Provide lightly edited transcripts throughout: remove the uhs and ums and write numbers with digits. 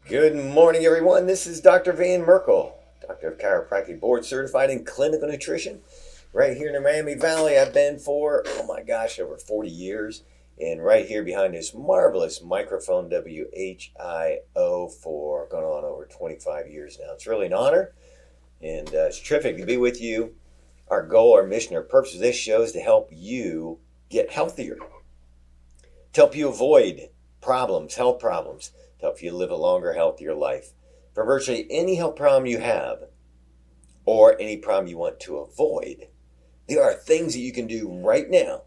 Good morning, everyone. This is Dr. Van Merkel, Doctor of Chiropractic, board certified in clinical nutrition. Right here in the Miami Valley, I've been for, oh my gosh, over 40 years. And right here behind this marvelous microphone, WHIO, for going on over 25 years now. It's really an honor, and it's terrific to be with you. Our goal, our mission, our purpose of this show is to help you get healthier, to help you avoid problems, health problems, to help you live a longer, healthier life. For virtually any health problem you have, or any problem you want to avoid, there are things that you can do right now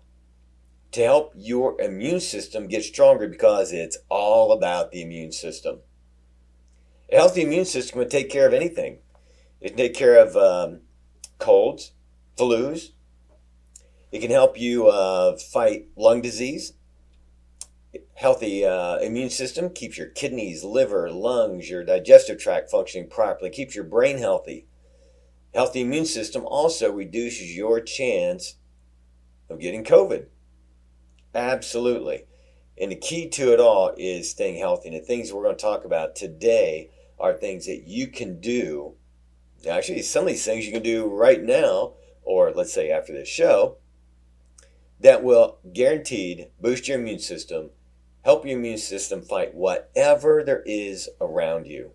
to help your immune system get stronger, because it's all about the immune system. A healthy immune system can take care of anything. It can take care of colds, flus. It can help you fight lung disease. Healthy immune system keeps your kidneys, liver, lungs, your digestive tract functioning properly, keeps your brain healthy. Healthy immune system also reduces your chance of getting COVID. Absolutely. And the key to it all is staying healthy. And the things we're going to talk about today are things that you can do. Actually, some of these things you can do right now, or let's say after this show, that will guaranteed boost your immune system, help your immune system fight whatever there is around you.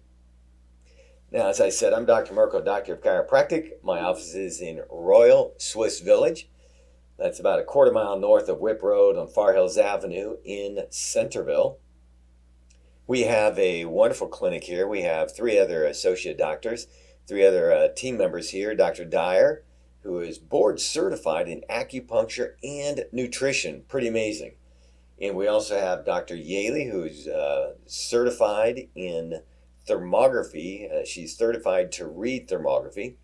Now, as I said, I'm Dr. Merkel, Doctor of Chiropractic. My office is in Royal Swiss Village. That's about a quarter mile north of Whip Road on Far Hills Avenue in Centerville. We have a wonderful clinic here. We have three other associate doctors, three other team members here. Dr. Dyer, who is board certified in acupuncture and nutrition. Pretty amazing. And we also have Dr. Yaley, who's certified in thermography. She's certified to read thermography.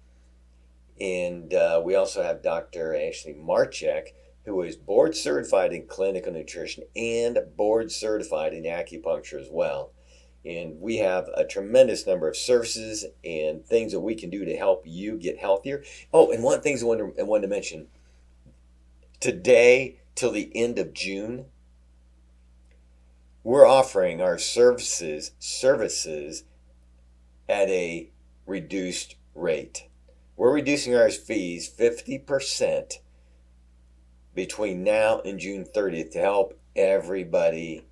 And we also have Dr. Ashley Marchek, who is board certified in clinical nutrition and board certified in acupuncture as well. And we have a tremendous number of services and things that we can do to help you get healthier. Oh, and one thing I wanted to mention, today till the end of June, we're offering our services at a reduced rate. We're reducing our fees 50% between now and June 30th to help everybody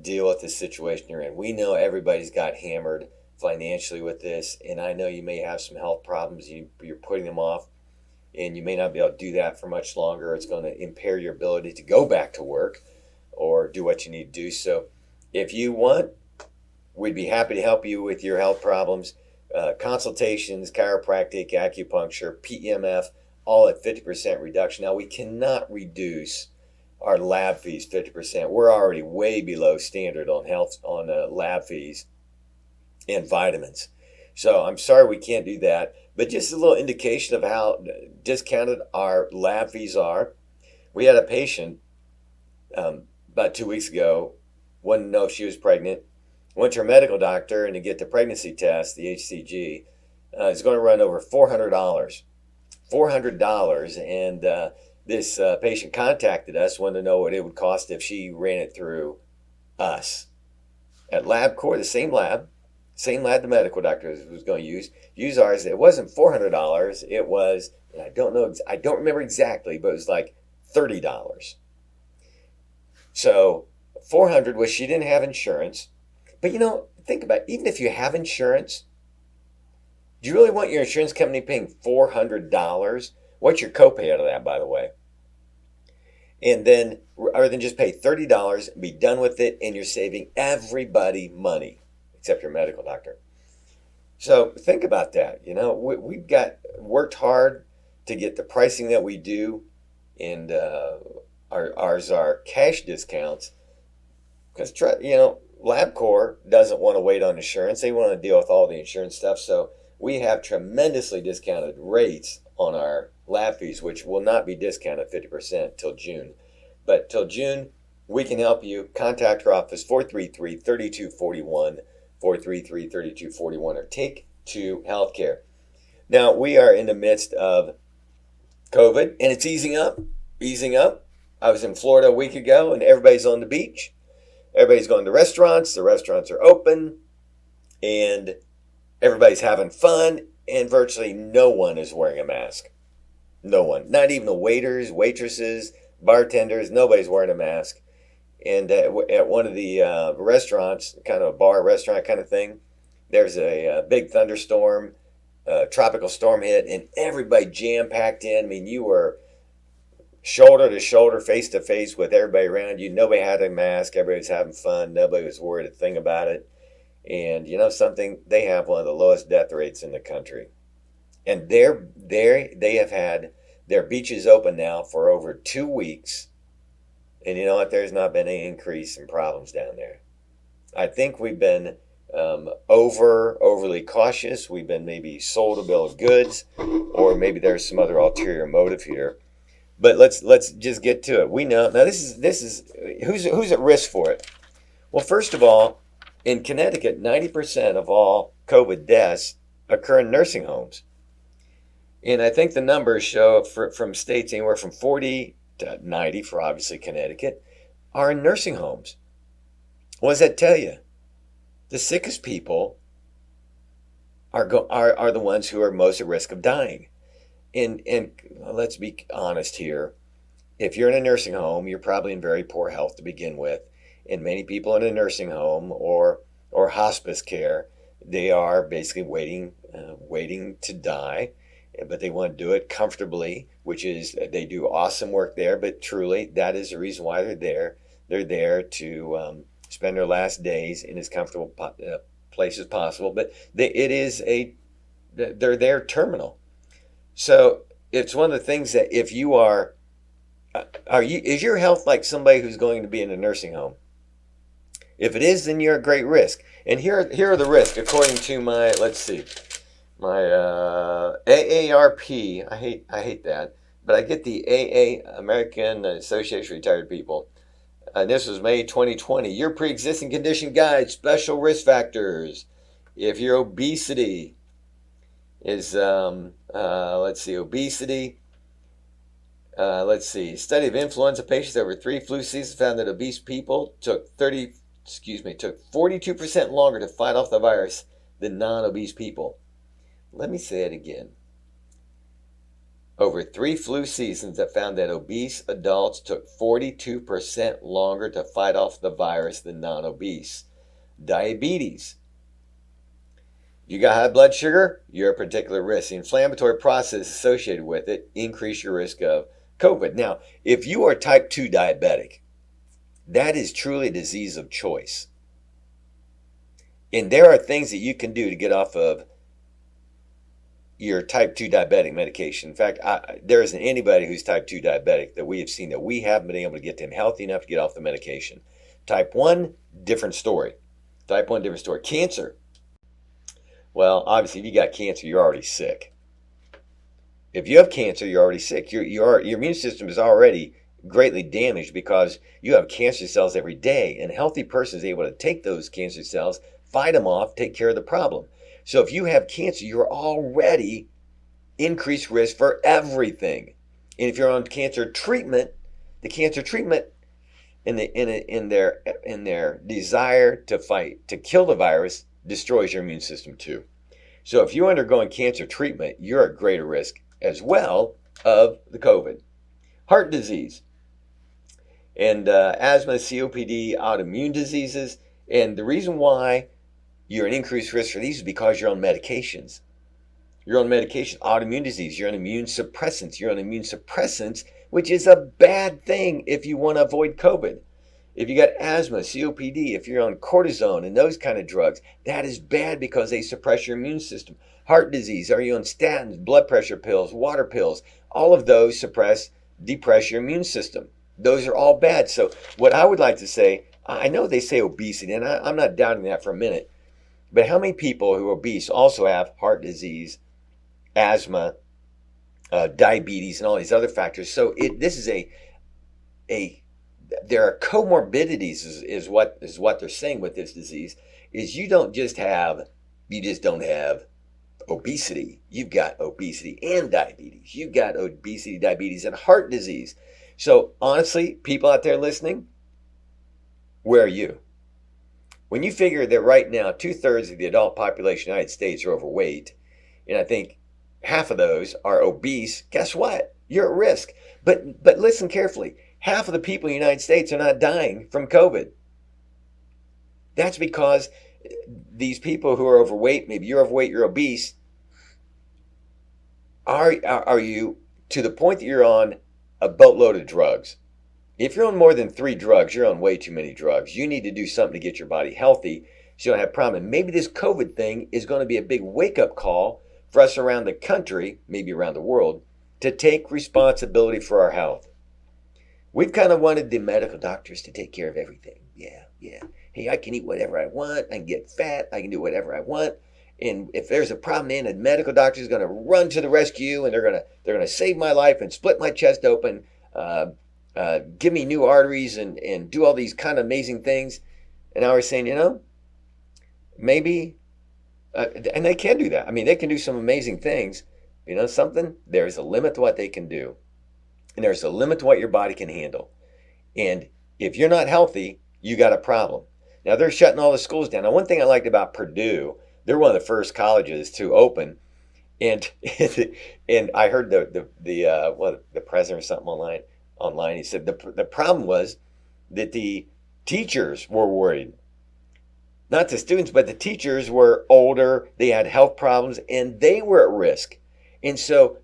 deal with the situation you're in. We know everybody's got hammered financially with this, and I know you may have some health problems. You're putting them off, and you may not be able to do that for much longer. It's going to impair your ability to go back to work or do what you need to do. So if you want, we'd be happy to help you with your health problems. Consultations, chiropractic, acupuncture, PEMF, all at 50% reduction. Now, we cannot reduce our lab fees 50%. We're already way below standard on lab fees and vitamins. So I'm sorry we can't do that, but just a little indication of how discounted our lab fees are. We had a patient about 2 weeks ago, wanted to know if she was pregnant, went to her medical doctor, and to get the pregnancy test, the HCG, is going to run over $400. And this patient contacted us, wanted to know what it would cost if she ran it through us. At LabCorp, the same lab the medical doctor was going to use ours. It wasn't $400. It was, I don't remember exactly, but it was like $30. So $400 was, she didn't have insurance. But think about it. Even if you have insurance, do you really want your insurance company paying $400? What's your copay out of that, by the way? And then, rather than just pay $30 and be done with it, and you're saving everybody money, except your medical doctor. So think about that. We've worked hard to get the pricing that we do, and ours are cash discounts, because LabCorp doesn't want to wait on insurance. They want to deal with all the insurance stuff. So we have tremendously discounted rates on our lab fees, which will not be discounted 50% till June. But till June, we can help you. Contact our office, 433-3241, 433-3241, or Take Two Healthcare. Now, we are in the midst of COVID, and it's easing up. I was in Florida a week ago, and everybody's on the beach. Everybody's going to restaurants. The restaurants are open. and everybody's having fun, and virtually no one is wearing a mask. No one, not even the waiters, waitresses, bartenders, nobody's wearing a mask. And at one of the restaurants, kind of a bar restaurant kind of thing, there's a big thunderstorm, tropical storm hit, and everybody jam packed in. I mean, you were shoulder to shoulder, face to face with everybody around you. Nobody had a mask. Everybody was having fun. Nobody was worried a thing about it. And you know something? They have one of the lowest death rates in the country. And they have had their beaches open now for over 2 weeks. And you know what? There's not been any increase in problems down there. I think we've been overly cautious. We've been maybe sold a bill of goods, or maybe there's some other ulterior motive here. But let's just get to it. We know now. This is who's at risk for it. Well, first of all, in Connecticut, 90% of all COVID deaths occur in nursing homes, and I think the numbers show from states anywhere from 40 to 90 for obviously Connecticut are in nursing homes. What does that tell you? The sickest people are the ones who are most at risk of dying. And let's be honest here. If you're in a nursing home, you're probably in very poor health to begin with. And many people in a nursing home or hospice care, they are basically waiting to die, but they want to do it comfortably, which is they do awesome work there. But truly, that is the reason why they're there. They're there to spend their last days in as comfortable place as possible. But they're there terminal. So it's one of the things that if you is your health like somebody who's going to be in a nursing home? If it is, then you're at great risk. And here are the risks according to my AARP. I hate that, but I get the American Association of Retired People. This was May 2020. Your pre-existing condition guide, special risk factors. If your obesity is obesity. Study of influenza patients over 3 flu seasons found that obese people took 42% longer to fight off the virus than non-obese people. Let me say it again. Over 3 flu seasons that found that obese adults took 42% longer to fight off the virus than non-obese. Diabetes. You got high blood sugar, you're a particular risk. The inflammatory process associated with it increase your risk of COVID. Now, if you are type 2 diabetic, that is truly a disease of choice. And there are things that you can do to get off of your type 2 diabetic medication. In fact, there isn't anybody who's type 2 diabetic that we have seen that we haven't been able to get them healthy enough to get off the medication. Type 1, different story. Type 1, different story. Cancer. Well, obviously, if you got cancer, you're already sick. If you have cancer, you're already sick. Your immune system is already greatly damaged because you have cancer cells every day, and a healthy person is able to take those cancer cells, fight them off, take care of the problem. So if you have cancer, you're already increased risk for everything. And if you're on cancer treatment, the cancer treatment in their desire to kill the virus destroys your immune system too. So if you're undergoing cancer treatment, you're at greater risk as well of the COVID. Heart disease and asthma, COPD, autoimmune diseases. And the reason why you're an increased risk for these is because you're on medications. You're on medication, autoimmune disease, you're on immune suppressants. You're on immune suppressants, which is a bad thing if you want to avoid COVID. If you got asthma, COPD, if you're on cortisone and those kind of drugs, that is bad because they suppress your immune system. Heart disease, are you on statins, blood pressure pills, water pills? All of those depress your immune system. Those are all bad. So what I would like to say, I know they say obesity, and I'm not doubting that for a minute, but how many people who are obese also have heart disease, asthma, diabetes, and all these other factors? So this is there are comorbidities is what they're saying with this disease. Is you just don't have obesity. You've got obesity and diabetes. You've got obesity, diabetes, and heart disease. So honestly, people out there listening, where are you? When you figure that right now 2/3 of the adult population of the United States are overweight, and I think half of those are obese, guess what? You're at risk. But listen carefully. Half of the people in the United States are not dying from COVID. That's because these people who are overweight, maybe you're overweight, you're obese, are you to the point that you're on a boatload of drugs? If you're on more than 3 drugs, you're on way too many drugs. You need to do something to get your body healthy so you don't have a problem. And maybe this COVID thing is going to be a big wake-up call for us around the country, maybe around the world, to take responsibility for our health. We've kind of wanted the medical doctors to take care of everything. Yeah, yeah. Hey, I can eat whatever I want. I can get fat. I can do whatever I want. And if there's a problem, man, a medical doctor is going to run to the rescue, and they're going to save my life and split my chest open, give me new arteries, and do all these kind of amazing things. And I was saying, maybe, and they can do that. I mean, they can do some amazing things. You know something? There's a limit to what they can do. And there's a limit to what your body can handle. And if you're not healthy, you got a problem. Now, they're shutting all the schools down. Now, one thing I liked about Purdue, they're one of the first colleges to open. And and I heard the president or something online. He said the problem was that the teachers were worried. Not the students, but the teachers were older. They had health problems, and they were at risk. And so,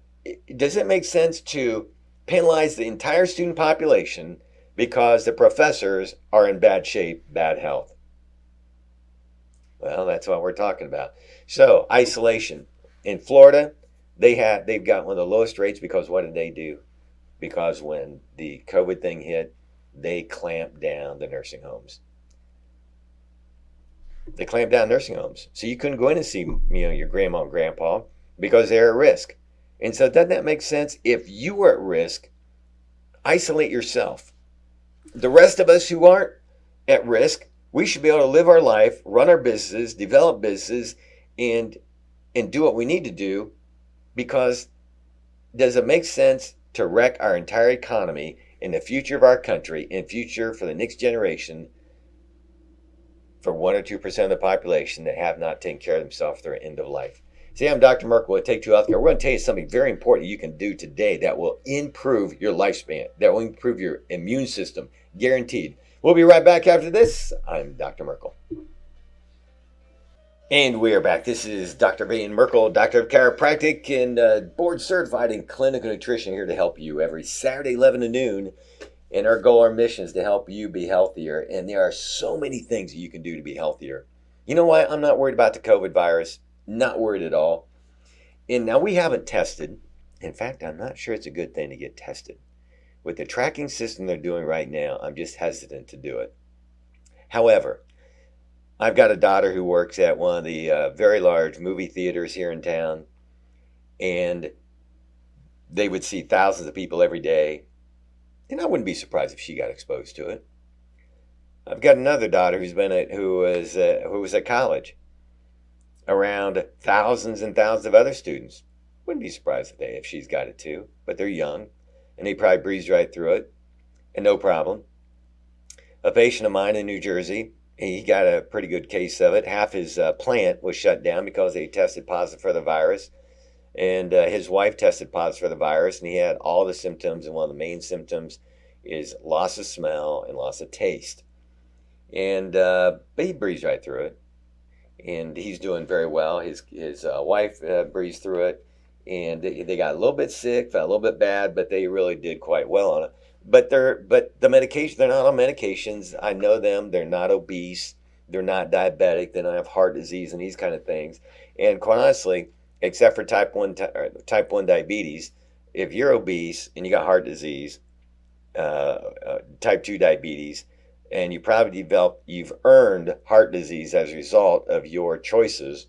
does it make sense to penalize the entire student population because the professors are in bad shape, bad health? Well, that's what we're talking about. So, isolation. In Florida, they've got one of the lowest rates because what did they do? Because when the COVID thing hit, they clamped down the nursing homes. They clamped down nursing homes. So you couldn't go in and see, your grandma and grandpa because they're at risk. And so doesn't that make sense? If you are at risk, isolate yourself. The rest of us who aren't at risk, we should be able to live our life, run our businesses, develop businesses, and do what we need to do, because does it make sense to wreck our entire economy and the future of our country and future for the next generation for 1 or 2% of the population that have not taken care of themselves at their end of life? See, I'm Dr. Merkel at Take Two Healthcare. We're going to tell you something very important you can do today that will improve your lifespan, that will improve your immune system, guaranteed. We'll be right back after this. I'm Dr. Merkel. And we are back. This is Dr. Van Merkel, Doctor of Chiropractic and board certified in clinical nutrition, here to help you every Saturday, 11 to noon. And our goal, our mission is to help you be healthier. And there are so many things that you can do to be healthier. You know why I'm not worried about the COVID virus? Not worried at all. And now we haven't tested. In fact, I'm not sure it's a good thing to get tested. With the tracking system they're doing right now, I'm just hesitant to do it. However, I've got a daughter who works at one of the very large movie theaters here in town, and they would see thousands of people every day, and I wouldn't be surprised if she got exposed to it. I've got another daughter who was at college, around thousands and thousands of other students. Wouldn't be surprised if she's got it too, but they're young, and they probably breezed right through it, and no problem. A patient of mine in New Jersey, he got a pretty good case of it. Half his plant was shut down because they tested positive for the virus. And his wife tested positive for the virus, and he had all the symptoms. And one of the main symptoms is loss of smell and loss of taste. And but he breezed right through it. And he's doing very well. His wife breezed through it. And they got a little bit sick, felt a little bit bad, but they really did quite well on it. But the medication, they're not on medications. I know them. They're not obese. They're not diabetic. They don't have heart disease and these kind of things. And quite honestly, except for type 1 diabetes, if you're obese and you got heart disease, type 2 diabetes, and you've earned heart disease as a result of your choices,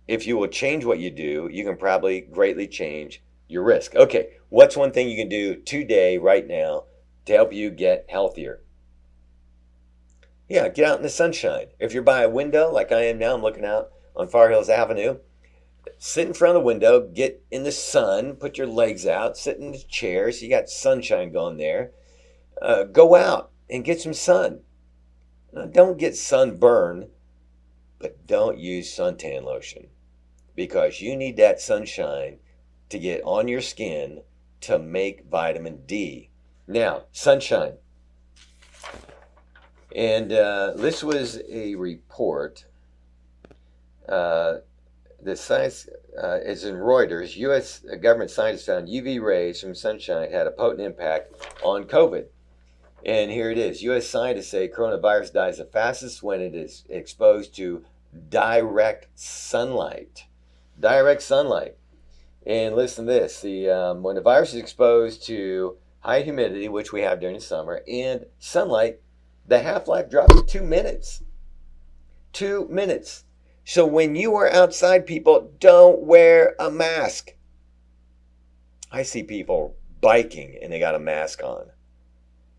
if you will change what you do, you can probably greatly change your risk. Okay, what's one thing you can do today, right now, to help you get healthier? Yeah, get out in the sunshine. If you're by a window, like I am now, I'm looking out on Far Hills Avenue. Sit in front of the window, get in the sun, put your legs out, sit in the chair so you got sunshine going there. Go out and get some sun. Now, don't get sunburn, but don't use suntan lotion because you need that sunshine to get on your skin to make vitamin D. Now, sunshine. And this was a report. The science is in Reuters. U.S. government scientists found UV rays from sunshine had a potent impact on COVID. And here it is. U.S. scientists say coronavirus dies the fastest when it is exposed to direct sunlight. Direct sunlight. And listen to this. When the virus is exposed to high humidity, which we have during the summer, and sunlight, the half-life drops to 2 minutes. 2 minutes. So when you are outside, people, don't wear a mask. I see people biking and they got a mask on.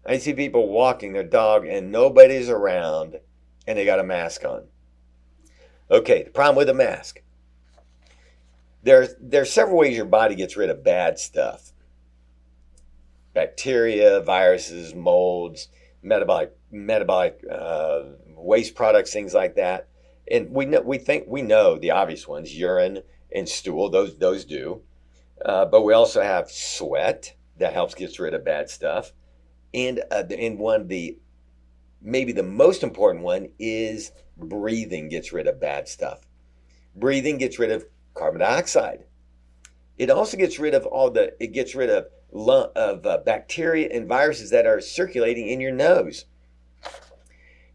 I see people walking their dog and nobody's around and they got a mask on. Okay, the problem with a mask. There's several ways your body gets rid of bad stuff. Bacteria, viruses, molds, metabolic waste products, things like that. And we know the obvious ones: urine and stool. Those do. But we also have sweat that helps get rid of bad stuff. And maybe the most important one is breathing gets rid of bad stuff. Breathing gets rid of carbon dioxide. It also gets rid of bacteria and viruses that are circulating in your nose.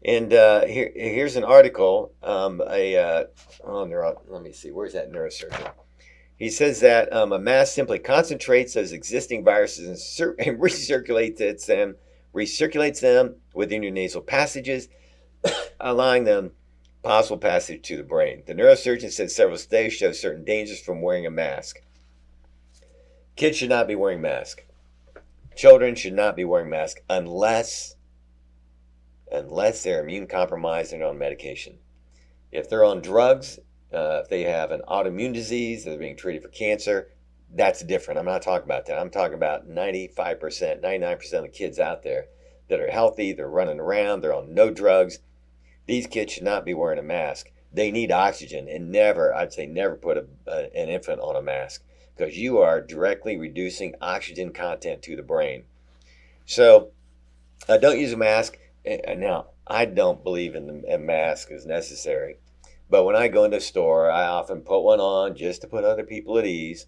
And here's an article. Let me see, where's that neurosurgeon? He says that a mask simply concentrates those existing viruses and recirculates them within your nasal passages, allowing them possible passage to the brain. The neurosurgeon said several studies show certain dangers from wearing a mask. Kids should not be wearing masks. Children should not be wearing masks unless they're immune compromised and on medication. If they're on drugs, if they have an autoimmune disease, they're being treated for cancer, that's different. I'm not talking about that. I'm talking about 95%, 99% of the kids out there that are healthy, they're running around, they're on no drugs. These kids should not be wearing a mask. They need oxygen, and never put an infant on a mask because you are directly reducing oxygen content to the brain. So don't use a mask. Now, I don't believe a mask is necessary, but when I go into a store, I often put one on just to put other people at ease.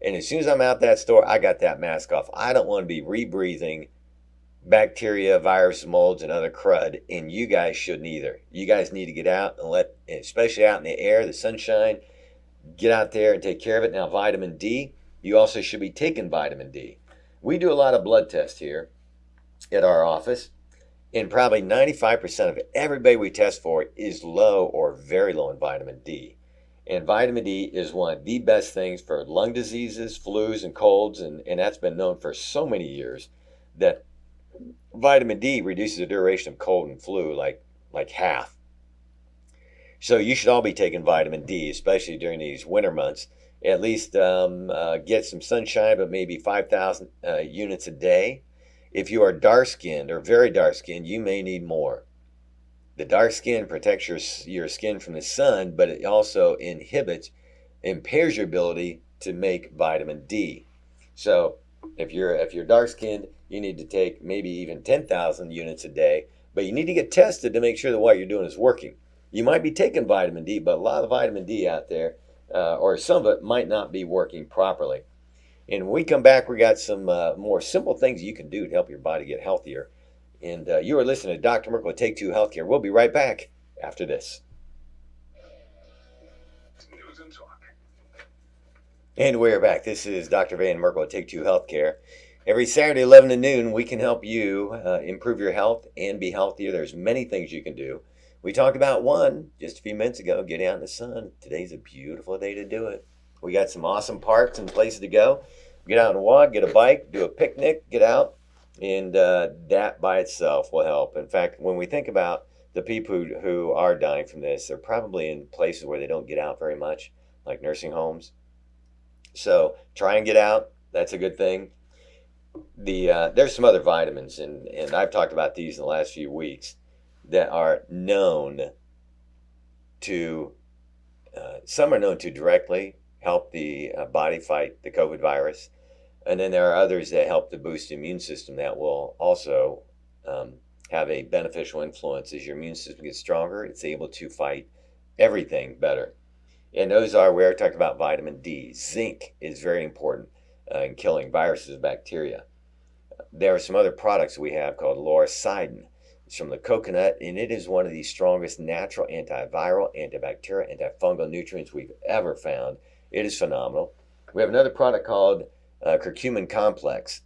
And as soon as I'm out that store, I got that mask off. I don't want to be rebreathing bacteria, virus, molds, and other crud, and you guys shouldn't either. You guys need to get out and especially out in the air, the sunshine, get out there and take care of it. Now, vitamin D, you also should be taking vitamin D. We do a lot of blood tests here at our office, and probably 95% of everybody we test for is low or very low in vitamin D. And vitamin D is one of the best things for lung diseases, flus, and colds, and that's been known for so many years that vitamin D reduces the duration of cold and flu like half. So you should all be taking vitamin D, especially during these winter months. At least get some sunshine, but maybe 5,000 units a day. If you are dark-skinned or very dark-skinned, you may need more. The dark skin protects your skin from the sun, but it also impairs your ability to make vitamin D. So if you're dark-skinned, you need to take maybe even 10,000 units a day, but you need to get tested to make sure that what you're doing is working. You might be taking vitamin D, but a lot of vitamin D out there, or some of it, might not be working properly. And when we come back, we got some more simple things you can do to help your body get healthier. And you are listening to Dr. Merkel at Take Two Healthcare. We'll be right back after this. News and Talk. And we're back. This is Dr. Van Merkel at Take Two Healthcare. Every Saturday, 11 to noon, we can help you improve your health and be healthier. There's many things you can do. We talked about one just a few minutes ago, get out in the sun. Today's a beautiful day to do it. We got some awesome parks and places to go. Get out and walk, get a bike, do a picnic, get out. And that by itself will help. In fact, when we think about the people who are dying from this, they're probably in places where they don't get out very much, like nursing homes. So try and get out. That's a good thing. There's some other vitamins, and I've talked about these in the last few weeks. that are known to, some are known to directly help the body fight the COVID virus. And then there are others that help to boost the immune system that will also have a beneficial influence. As your immune system gets stronger, it's able to fight everything better. And those are, we already talked about vitamin D. Zinc is very important in killing viruses and bacteria. There are some other products we have called lauricidin. It's from the coconut, and it is one of the strongest natural antiviral, antibacterial, antifungal nutrients we've ever found. It is phenomenal. We have another product called curcumin complex,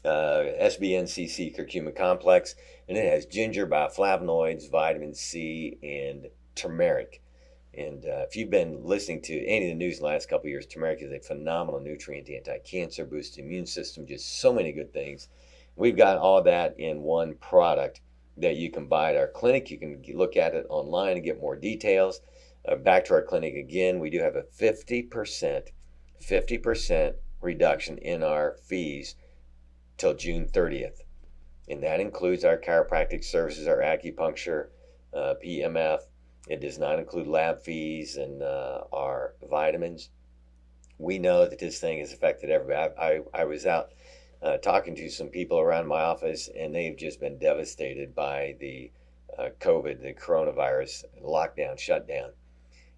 SBNCC curcumin complex, and it has ginger, bioflavonoids, vitamin C, and turmeric. And if you've been listening to any of the news in the last couple of years, turmeric is a phenomenal nutrient, anti-cancer, boosts the immune system, just so many good things. We've got all that in one product that you can buy at our clinic. You can look at it online and get more details. Back to our clinic again, we do have a 50% reduction in our fees till June 30th. And that includes our chiropractic services, our acupuncture, PMF. It does not include lab fees and our vitamins. We know that this thing has affected everybody. I was out talking to some people around my office, and they've just been devastated by the COVID, the coronavirus, lockdown, shutdown.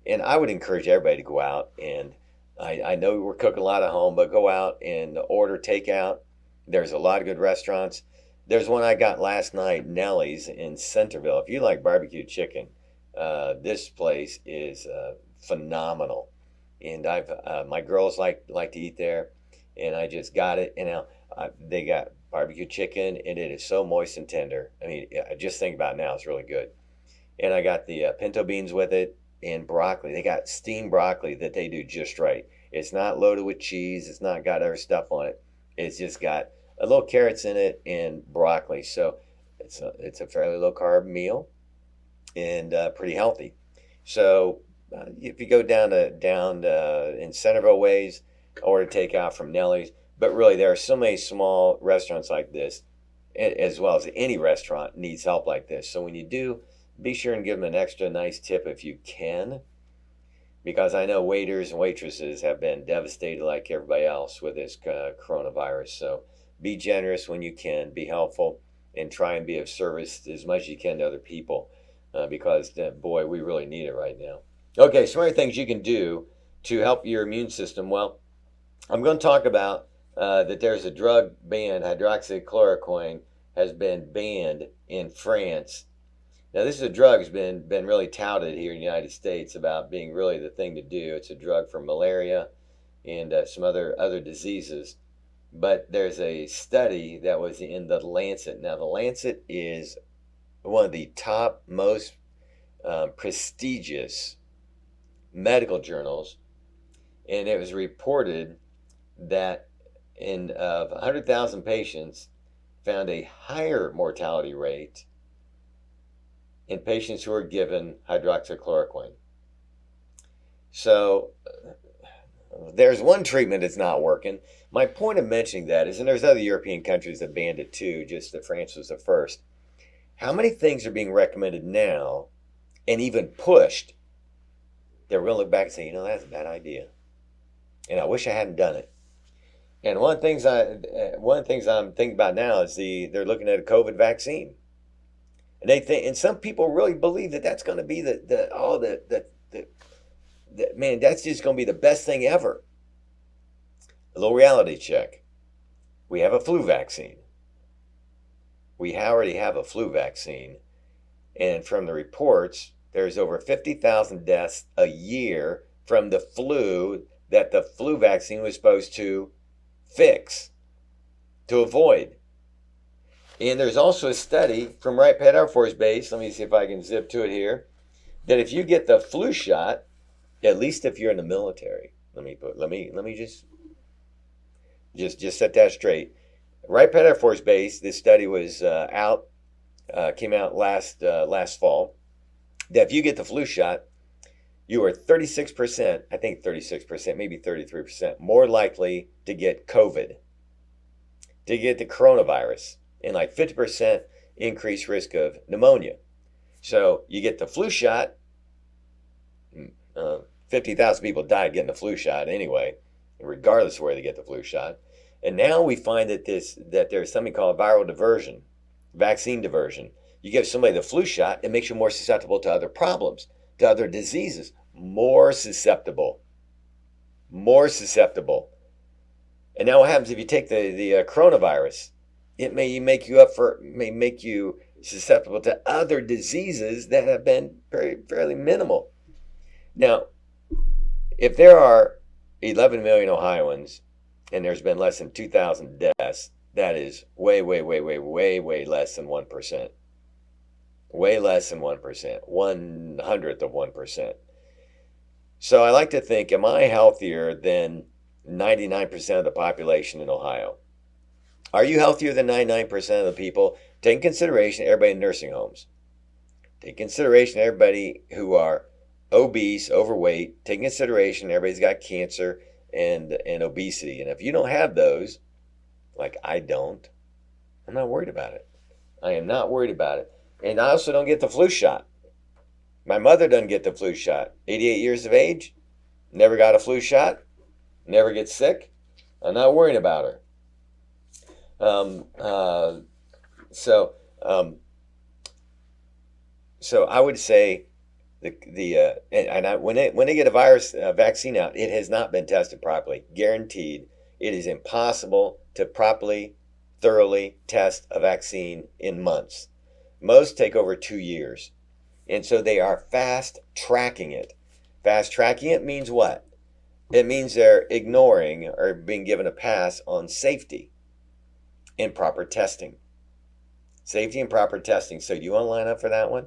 And I would encourage everybody to go out, and I know we're cooking a lot at home, but go out and order takeout. There's a lot of good restaurants. There's one I got last night, Nellie's in Centerville. If you like barbecue chicken, this place is phenomenal, and my girls like to eat there, and I just got it. And now they got barbecue chicken, and it is so moist and tender. I mean, I just think about it now, it's really good. And I got the pinto beans with it and broccoli. They got steamed broccoli that they do just right. It's not loaded with cheese. It's not got other stuff on it. It's just got a little carrots in it and broccoli. So it's a fairly low carb meal and pretty healthy. So if you go down in Centerville ways, order takeout from Nellie's. But really, there are so many small restaurants like this, as well as any restaurant needs help like this. So when you do, be sure and give them an extra nice tip if you can, because I know waiters and waitresses have been devastated like everybody else with this coronavirus. So be generous when you can, be helpful, and try and be of service as much as you can to other people. Because, boy, we really need it right now. Okay, some other things you can do to help your immune system. Well, I'm going to talk about that there's a drug banned, hydroxychloroquine has been banned in France. Now, this is a drug that's been really touted here in the United States about being really the thing to do. It's a drug for malaria and some other diseases. But there's a study that was in the Lancet. Now, the Lancet is one of the top, most prestigious medical journals, and it was reported that of 100,000 patients, found a higher mortality rate in patients who are given hydroxychloroquine. So there's one treatment that's not working. My point of mentioning that is, and there's other European countries that banned it too, just that France was the first. How many things are being recommended now and even pushed that we're going to look back and say, that's a bad idea. And I wish I hadn't done it. And one of the things I'm thinking about now is they're looking at a COVID vaccine. And they think, and some people really believe that that's going to be man, that's just going to be the best thing ever. A little reality check. We have a flu vaccine. We already have a flu vaccine. And from the reports, there's over 50,000 deaths a year from the flu that the flu vaccine was supposed to fix, to avoid. And there's also a study from Wright Pat Air Force Base, let me see if I can zip to it here, that if you get the flu shot, at least if you're in the military, let me just set that straight. Wright Pat Air Force Base, this study was came out last fall, that if you get the flu shot, you are 36%, I think 36%, maybe 33% more likely to get COVID, to get the coronavirus, and like 50% increased risk of pneumonia. So you get the flu shot. 50,000 people died getting the flu shot anyway, regardless of where they get the flu shot. And now we find that there's something called viral diversion, vaccine diversion. You give somebody the flu shot, it makes you more susceptible to other problems, to other diseases, more susceptible, more susceptible. And now what happens if you take the coronavirus? It may make you susceptible to other diseases that have been fairly minimal. Now, if there are 11 million Ohioans and there's been less than 2,000 deaths, that is way, way, way, way, way, way less than 1%. Way less than 1%. 1/100th of 1%. So I like to think, am I healthier than 99% of the population in Ohio? Are you healthier than 99% of the people? Take consideration everybody in nursing homes. Take consideration everybody who are obese, overweight. Take consideration everybody's got cancer and obesity. And if you don't have those, like I don't, I'm not worried about it. I am not worried about it. And I also don't get the flu shot. My mother doesn't get the flu shot. 88 years of age, never got a flu shot, never gets sick. I'm not worrying about her. So I would say when they get a virus vaccine out, it has not been tested properly. Guaranteed, it is impossible to properly, thoroughly test a vaccine in months. Most take over 2 years, and so they are fast tracking it. Fast tracking it means what? It means they're ignoring or being given a pass on safety and proper testing. Safety and proper testing. So do you want to line up for that one?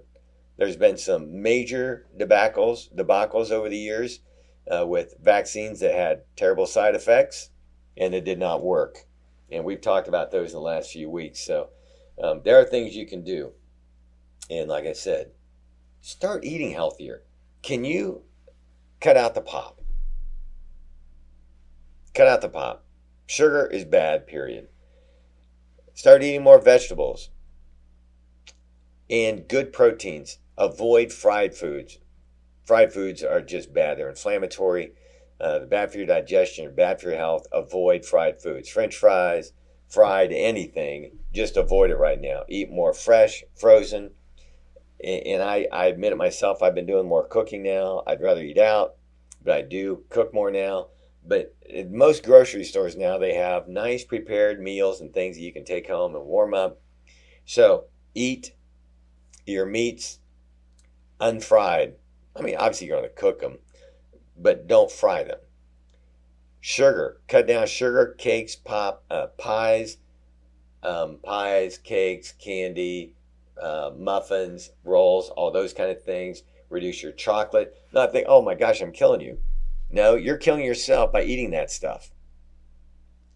There's been some major debacles over the years with vaccines that had terrible side effects and it did not work. And we've talked about those in the last few weeks. So there are things you can do. And like I said, start eating healthier. Can you cut out the pop? Cut out the pop. Sugar is bad, period. Start eating more vegetables and good proteins. Avoid fried foods. Fried foods are just bad. They're inflammatory. They're bad for your digestion. They're bad for your health. Avoid fried foods. French fries, fried anything, just avoid it right now. Eat more fresh, frozen. And I admit it myself, I've been doing more cooking now. I'd rather eat out, but I do cook more now. But in most grocery stores now, they have nice prepared meals and things that you can take home and warm up. So eat your meats unfried. I mean, obviously you're going to cook them, but don't fry them. Sugar. Cut down sugar, cakes, pies, cakes, candy, muffins, rolls, all those kind of things. Reduce your chocolate. Not think, oh my gosh, I'm killing you. No, you're killing yourself by eating that stuff.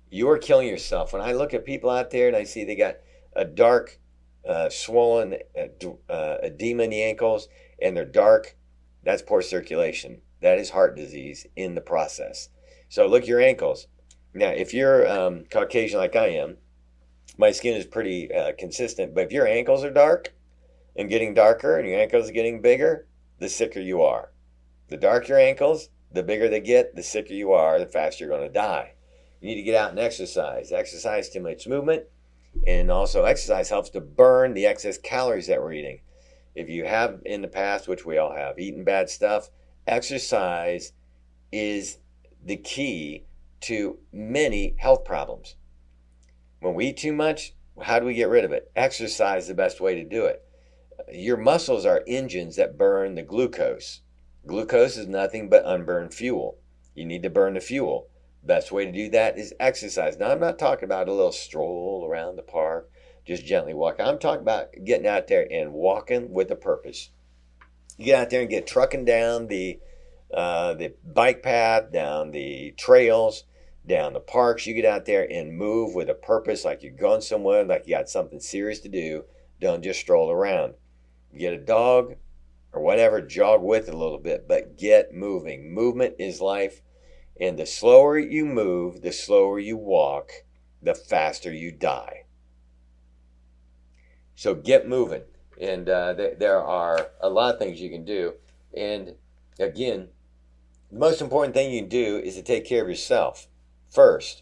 You're killing yourself. When I look at people out there and I see they got a dark, swollen edema in the ankles and they're dark, that's poor circulation. That is heart disease in the process. So look at your ankles. Now, if you're Caucasian like I am, my skin is pretty consistent, but if your ankles are dark and getting darker and your ankles are getting bigger, the sicker you are. The darker your ankles, the bigger they get, the sicker you are, the faster you're going to die. You need to get out and exercise. Exercise stimulates movement, and also exercise helps to burn the excess calories that we're eating. If you have in the past, which we all have, eaten bad stuff, exercise is the key to many health problems. When we eat too much, how do we get rid of it? Exercise is the best way to do it. Your muscles are engines that burn the glucose. Glucose is nothing but unburned fuel. You need to burn the fuel. Best way to do that is exercise. Now, I'm not talking about a little stroll around the park, just gently walk. I'm talking about getting out there and walking with a purpose. You get out there and get trucking down the bike path, down the trails, down the parks. You get out there and move with a purpose, like you're going somewhere, like you got something serious to do. Don't just stroll around. Get a dog or whatever, jog with it a little bit, but get moving. Movement is life. And the slower you move, the slower you walk, the faster you die. So get moving. And there are a lot of things you can do. And again, the most important thing you can do is to take care of yourself first.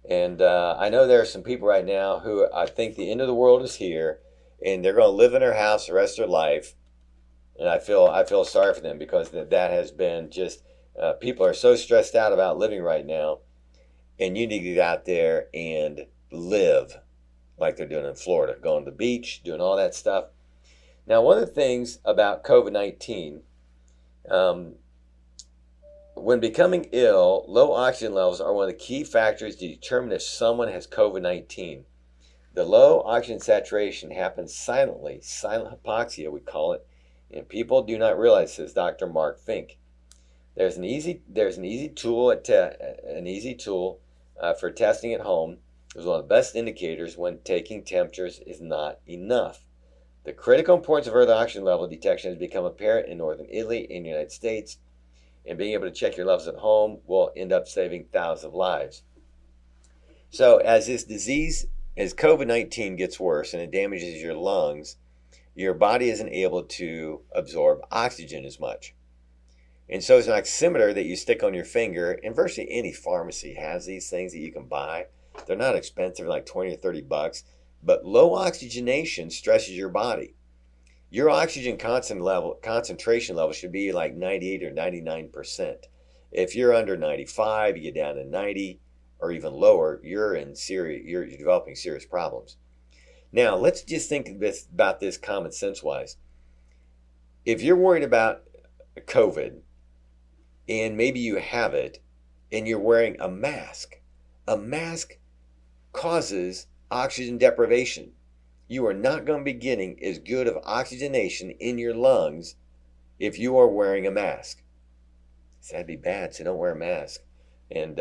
And I know there are some people right now who I think the end of the world is here, and they're going to live in their house the rest of their life. And I feel sorry for them, because that has been just people are so stressed out about living right now, and you need to get out there and live like they're doing in Florida, going to the beach, doing all that stuff. Now, one of the things about COVID-19, when becoming ill, low oxygen levels are one of the key factors to determine if someone has COVID-19. The low oxygen saturation happens silently, silent hypoxia we call it, and people do not realize, says Dr. Mark Fink. There's an easy tool for testing at home. It's one of the best indicators when taking temperatures is not enough. The critical importance of early oxygen level detection has become apparent in northern Italy and the United States, and being able to check your levels at home will end up saving thousands of lives. So as COVID-19 gets worse and it damages your lungs, your body isn't able to absorb oxygen as much. And so it's an oximeter that you stick on your finger, and virtually any pharmacy has these things that you can buy. They're not expensive, like 20 or 30 bucks, but low oxygenation stresses your body. Your oxygen concentration level should be like 98 or 99%. If you're under 95, you get down to 90 or even lower, you're developing serious problems. Now, let's just think about this common sense wise. If you're worried about COVID and maybe you have it and you're wearing a mask causes oxygen deprivation. You are not going to be getting as good of oxygenation in your lungs if you are wearing a mask. So that'd be bad, so don't wear a mask. And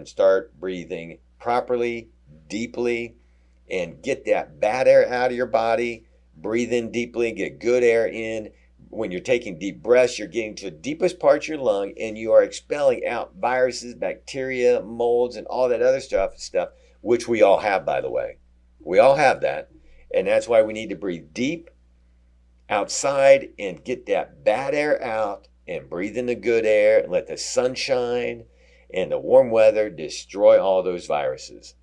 start breathing properly, deeply, and get that bad air out of your body. Breathe in deeply, get good air in. When you're taking deep breaths, you're getting to the deepest parts of your lung, and you are expelling out viruses, bacteria, molds, and all that other stuff, which we all have, by the way. We all have that. And that's why we need to breathe deep outside and get that bad air out and breathe in the good air and let the sunshine and the warm weather destroy all those viruses.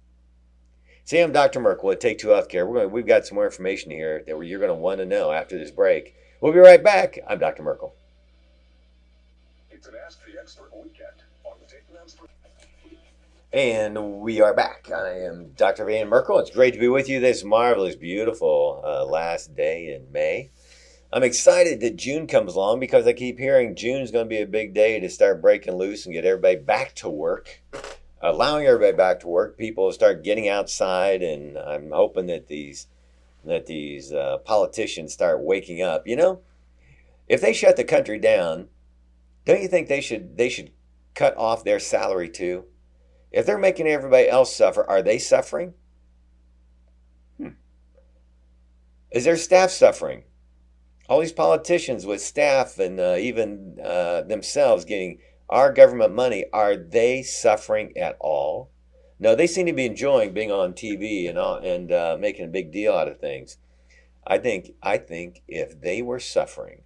See, I'm Dr. Merkel at Take Two Healthcare. We've got some more information here that you're going to want to know after this break. We'll be right back. I'm Dr. Merkel. It's an Ask the Expert weekend on the Take Two. And we are back. I am Dr. Van Merkel. It's great to be with you this marvelous, beautiful last day in May. I'm excited that June comes along, because I keep hearing June is going to be a big day to start breaking loose and get everybody back to work. Allowing everybody back to work, people start getting outside, and I'm hoping that these politicians start waking up. You know, if they shut the country down, don't you think they should cut off their salary too? If they're making everybody else suffer, are they suffering? Is their staff suffering? All these politicians with staff and even themselves getting our government money, are they suffering at all? No, they seem to be enjoying being on TV and making a big deal out of things. I think if they were suffering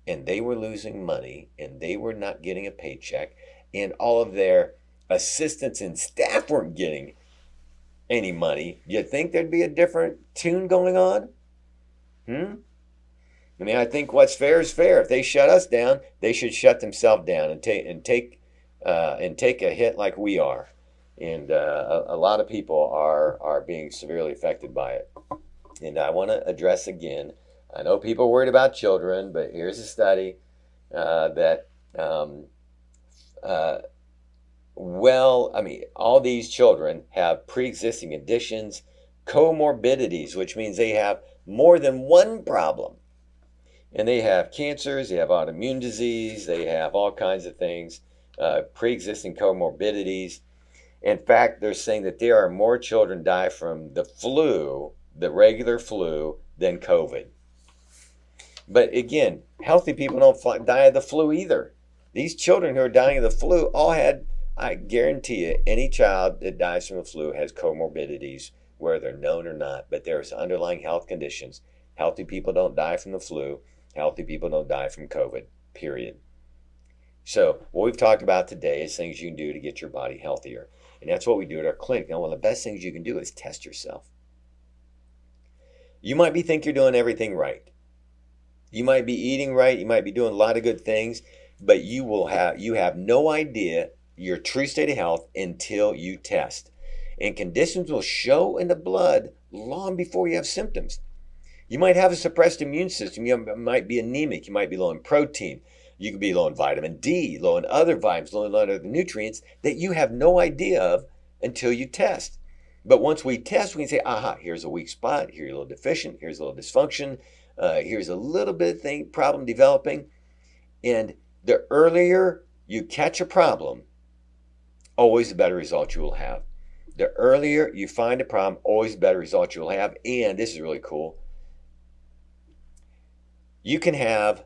and they were losing money and they were not getting a paycheck and all of their assistants and staff weren't getting any money, you'd think there'd be a different tune going on? I mean, I think what's fair is fair. If they shut us down, they should shut themselves down and take a hit like we are. And a lot of people are being severely affected by it. And I want to address again, I know people are worried about children, but here's a study that all these children have pre-existing conditions, comorbidities, which means they have more than one problem. And they have cancers, they have autoimmune disease, they have all kinds of things, pre-existing comorbidities. In fact, they're saying that there are more children die from the flu, the regular flu, than COVID. But again, healthy people don't die of the flu either. These children who are dying of the flu all had, I guarantee you, any child that dies from the flu has comorbidities, whether they're known or not, but there's underlying health conditions Healthy people don't die from the flu. Healthy people don't die from COVID, period. So what we've talked about today is things you can do to get your body healthier. And that's what we do at our clinic. Now, one of the best things you can do is test yourself. You might think you're doing everything right. You might be eating right. You might be doing a lot of good things, but you have no idea your true state of health until you test. And conditions will show in the blood long before you have symptoms. You might have a suppressed immune system. You might be anemic. You might be low in protein. You could be low in vitamin D, low in other vitamins, low in other nutrients that you have no idea of until you test. But once we test, we can say, aha, here's a weak spot. Here's a little deficient. Here's a little dysfunction. Here's a little bit of problem developing. And the earlier you catch a problem, always the better result you will have. The earlier you find a problem, always the better result you will have. And this is really cool. You can have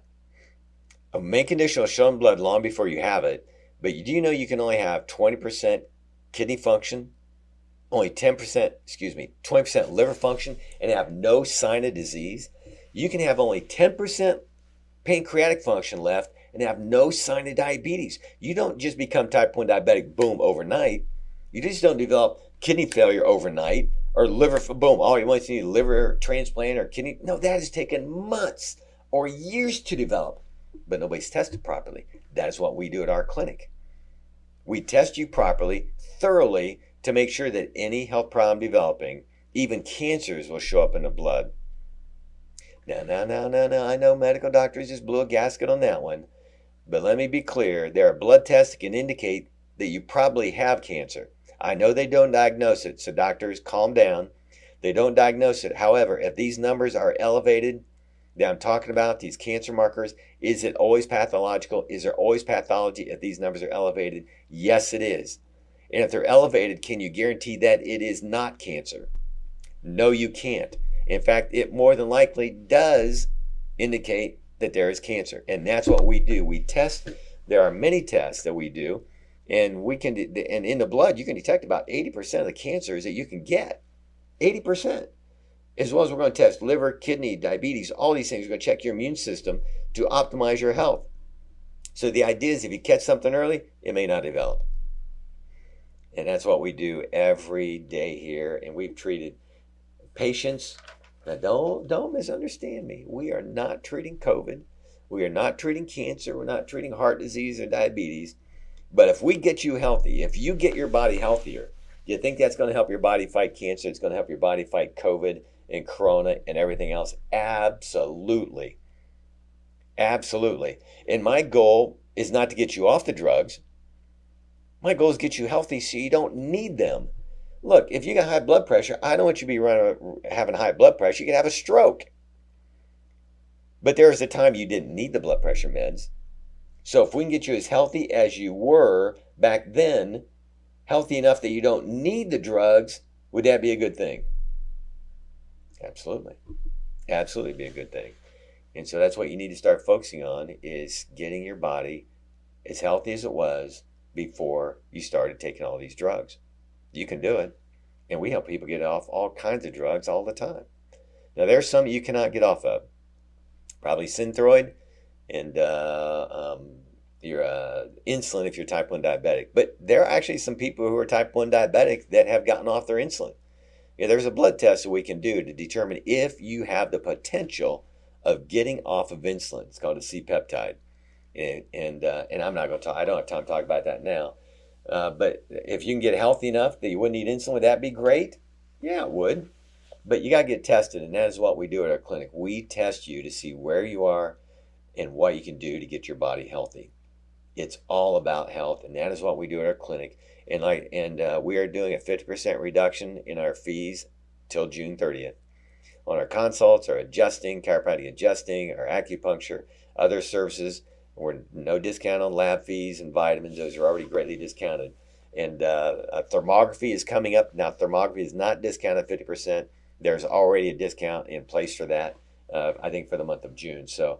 a main condition will show in blood long before you have it, but do you know you can only have 20% kidney function, only 20% liver function, and have no sign of disease? You can have only 10% pancreatic function left and have no sign of diabetes. You don't just become type 1 diabetic, boom, overnight. You just don't develop kidney failure overnight or liver, boom, all you want to need liver transplant or kidney. No, that has taken months or years to develop, but nobody's tested properly. That is what we do at our clinic. We test you properly, thoroughly, to make sure that any health problem developing, even cancers, will show up in the blood. Now, I know medical doctors just blew a gasket on that one, but let me be clear. There are blood tests that can indicate that you probably have cancer. I know they don't diagnose it, so doctors, calm down. They don't diagnose it. However, if these numbers are elevated, that I'm talking about, these cancer markers, is it always pathological? Is there always pathology if these numbers are elevated? Yes, it is. And if they're elevated, can you guarantee that it is not cancer? No, you can't. In fact, it more than likely does indicate that there is cancer. And that's what we do. We test. There are many tests that we do. And and in the blood, you can detect about 80% of the cancers that you can get. 80%. As well as we're going to test liver, kidney, diabetes, all these things. We're going to check your immune system to optimize your health. So the idea is if you catch something early, it may not develop. And that's what we do every day here. And we've treated patients. Now don't misunderstand me. We are not treating COVID. We are not treating cancer. We're not treating heart disease or diabetes. But if we get you healthy, if you get your body healthier, do you think that's going to help your body fight cancer? It's going to help your body fight COVID and corona and everything else? Absolutely. Absolutely. And my goal is not to get you off the drugs. My goal is to get you healthy so you don't need them. Look, if you got high blood pressure, I don't want you to be having high blood pressure. You could have a stroke. But there was a time you didn't need the blood pressure meds. So if we can get you as healthy as you were back then, healthy enough that you don't need the drugs, would that be a good thing? Absolutely. Absolutely be a good thing. And so that's what you need to start focusing on, is getting your body as healthy as it was before you started taking all these drugs. You can do it. And we help people get off all kinds of drugs all the time. Now, there's some you cannot get off of. Probably Synthroid and your insulin if you're type 1 diabetic. But there are actually some people who are type 1 diabetic that have gotten off their insulin. Yeah, there's a blood test that we can do to determine if you have the potential of getting off of insulin. It's called a C-peptide. And I'm not going to talk, I don't have time to talk about that now. But if you can get healthy enough that you wouldn't need insulin, would that be great? Yeah, it would. But you got to get tested, and that is what we do at our clinic. We test you to see where you are and what you can do to get your body healthy. It's all about health, and that is what we do at our clinic. And we are doing a 50% reduction in our fees till June 30th. On our consults, our adjusting, chiropractic adjusting, our acupuncture, other services, we're no discount on lab fees and vitamins. Those are already greatly discounted. And thermography is coming up. Now, thermography is not discounted 50%. There's already a discount in place for that, I think, for the month of June. So,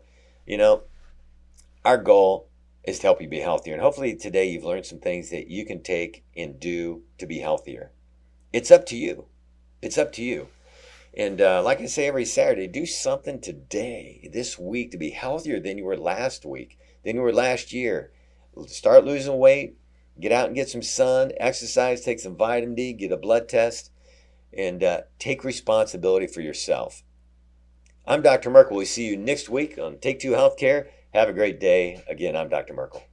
our goal is to help you be healthier. And hopefully today you've learned some things that you can take and do to be healthier. It's up to you. It's up to you. And like I say every Saturday, do something today, this week, to be healthier than you were last week, than you were last year. Start losing weight, get out and get some sun, exercise, take some vitamin D, get a blood test, and take responsibility for yourself. I'm Dr. Merkel. We'll see you next week on Take Two Healthcare. Have a great day. Again, I'm Dr. Merkel.